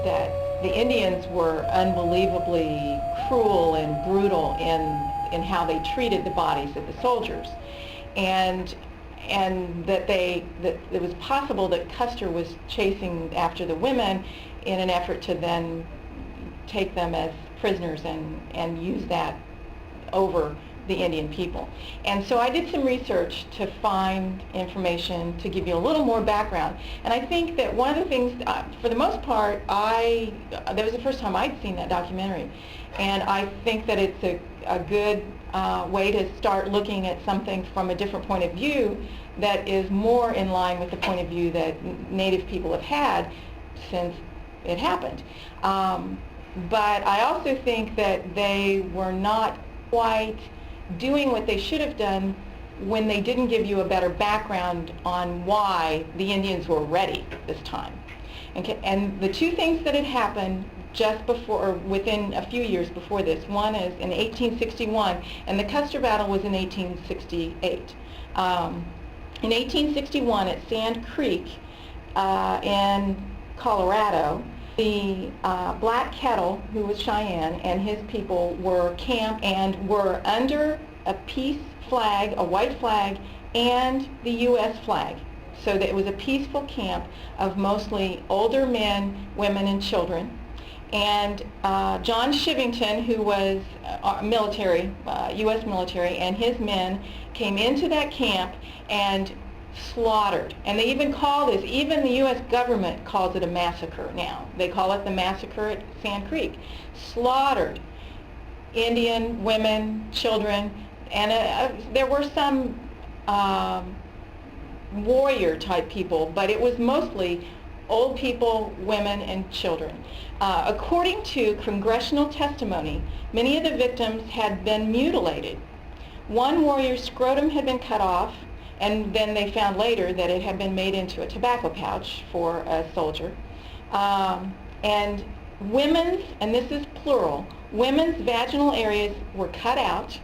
that the Indians were unbelievably cruel and brutal in how they treated the bodies of the soldiers, and that it was possible that Custer was chasing after the women in an effort to then take them as prisoners and use that over the Indian people. And so I did some research to find information to give you a little more background. And I think that one of the things, for the most part, that was the first time I'd seen that documentary. And I think that it's a good way to start looking at something from a different point of view that is more in line with the point of view that Native people have had since it happened. But I also think that they were not quite doing what they should have done when they didn't give you a better background on why the Indians were ready this time. And the two things that had happened just before, or within a few years before this, one is in 1861, and the Custer Battle was in 1868. In 1861 at Sand Creek in Colorado, the Black Kettle, who was Cheyenne, and his people were camped and were under a peace flag, a white flag, and the U.S. flag. So that it was a peaceful camp of mostly older men, women, and children. And John Shivington, who was military, U.S. military, and his men came into that camp and slaughtered. And they even call this, even the U.S. government calls it a massacre now. They call it the massacre at Sand Creek. Slaughtered Indian women, children, and there were some warrior type people, but it was mostly old people, women, and children. According to congressional testimony, many of the victims had been mutilated. One warrior's scrotum had been cut off, and then they found later that it had been made into a tobacco pouch for a soldier. And women's, and this is plural, women's vaginal areas were cut out,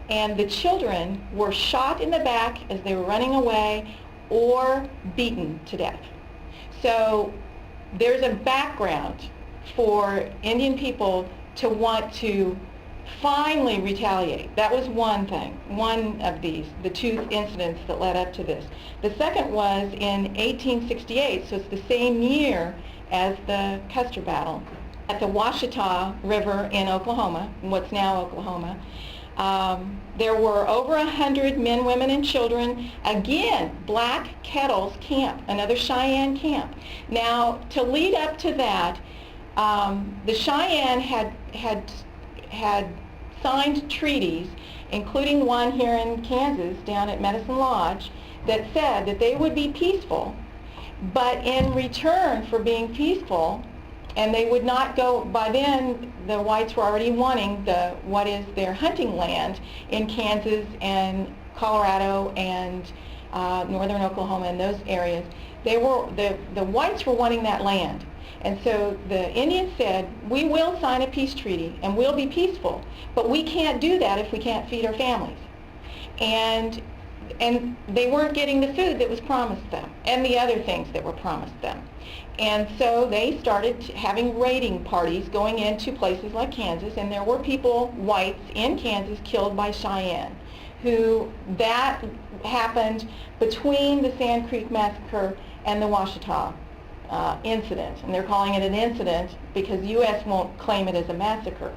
and the children were shot in the back as they were running away or beaten to death. So there's a background for Indian people to want to finally retaliate. That was one thing, one of these, the two incidents that led up to this. The second was in 1868, so it's the same year as the Custer Battle, at the Washita River in Oklahoma, what's now Oklahoma. There were over 100 men, women, and children. Again, Black Kettle's camp, another Cheyenne camp. Now, to lead up to that, the Cheyenne had signed treaties, including one here in Kansas, down at Medicine Lodge, that said that they would be peaceful, but in return for being peaceful, and they would not go, by then the whites were already wanting what is their hunting land in Kansas and Colorado and northern Oklahoma and those areas. The whites were wanting that land. And so the Indians said, we will sign a peace treaty and we'll be peaceful, but we can't do that if we can't feed our families. And they weren't getting the food that was promised them and the other things that were promised them. And so they started having raiding parties going into places like Kansas, and there were people, whites in Kansas, killed by Cheyenne, that happened between the Sand Creek Massacre and the Washita incident. And they're calling it an incident because the U.S. won't claim it as a massacre.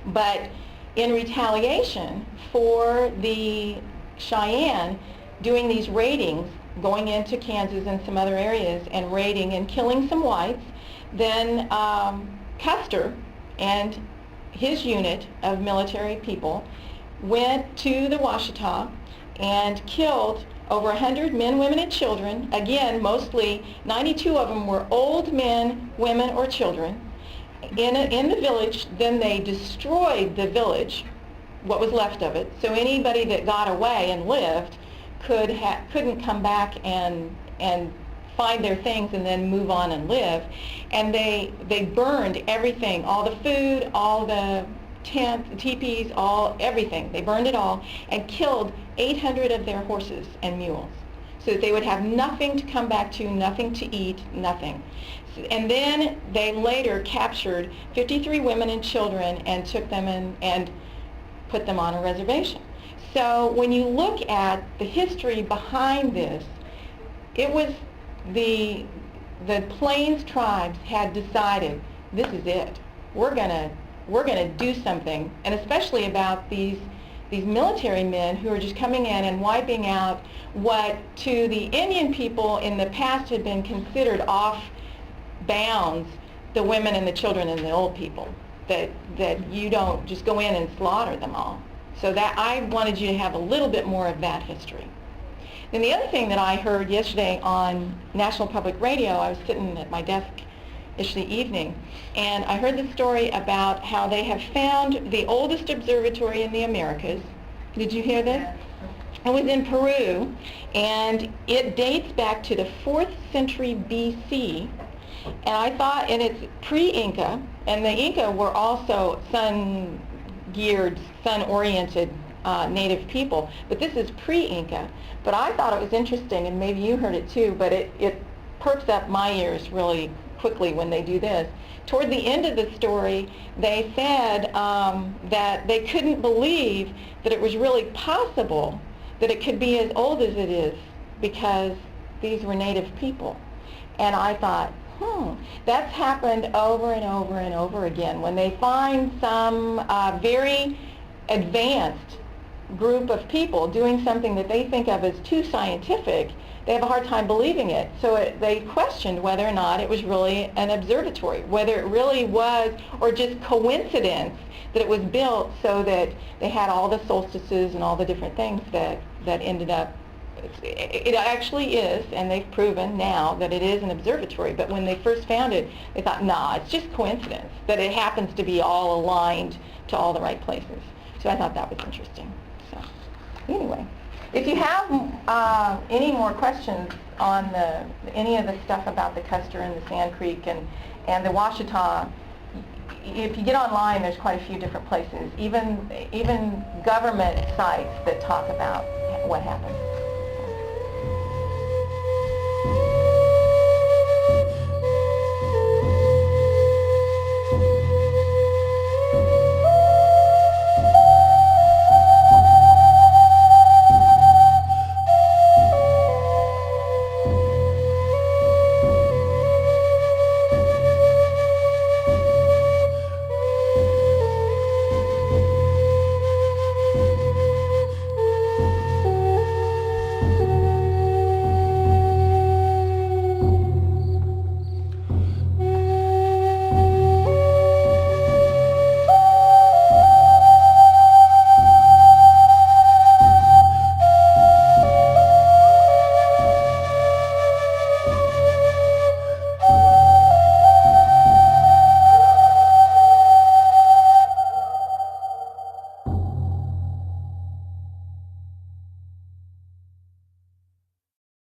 But in retaliation for the Cheyenne doing these raidings, going into Kansas and some other areas and raiding and killing some whites, then Custer and his unit of military people went to the Washita and killed over 100 men, women, and children. Again, mostly 92 of them were old men, women, or children in the village. Then they destroyed the village, what was left of it, so anybody that got away and lived couldn't come back and find their things and then move on and live. And they burned everything, all the food, all the tents, the teepees, everything. They burned it all and killed 800 of their horses and mules so that they would have nothing to come back to, nothing to eat, nothing. And then they later captured 53 women and children and took them in and put them on a reservation. So when you look at the history behind this, it was the Plains tribes had decided, this is it. We're gonna do something, and especially about these military men who are just coming in and wiping out what to the Indian people in the past had been considered off bounds, the women and the children and the old people, that you don't just go in and slaughter them all. So that I wanted you to have a little bit more of that history. And the other thing that I heard yesterday on National Public Radio, I was sitting at my desk yesterday evening, and I heard the story about how they have found the oldest observatory in the Americas. Did you hear this? It was in Peru, and it dates back to the 4th century BC. And I thought, and it's pre-Inca, and the Inca were also sun-geared, sun-oriented native people, but this is pre-Inca. But I thought it was interesting, and maybe you heard it too, but it perks up my ears really quickly when they do this. Toward the end of the story, they said that they couldn't believe that it was really possible that it could be as old as it is, because these were native people. And I thought, that's happened over and over and over again. When they find some very advanced group of people doing something that they think of as too scientific, they have a hard time believing it. So they questioned whether or not it was really an observatory, whether it really was, or just coincidence that it was built so that they had all the solstices and all the different things that ended up. It actually is, and they've proven now that it is an observatory, but when they first found it, they thought, nah, it's just coincidence that it happens to be all aligned to all the right places. So I thought that was interesting. So anyway, if you have any more questions on any of the stuff about the Custer and the Sand Creek and the Washita, if you get online, there's quite a few different places, even government sites that talk about what happened.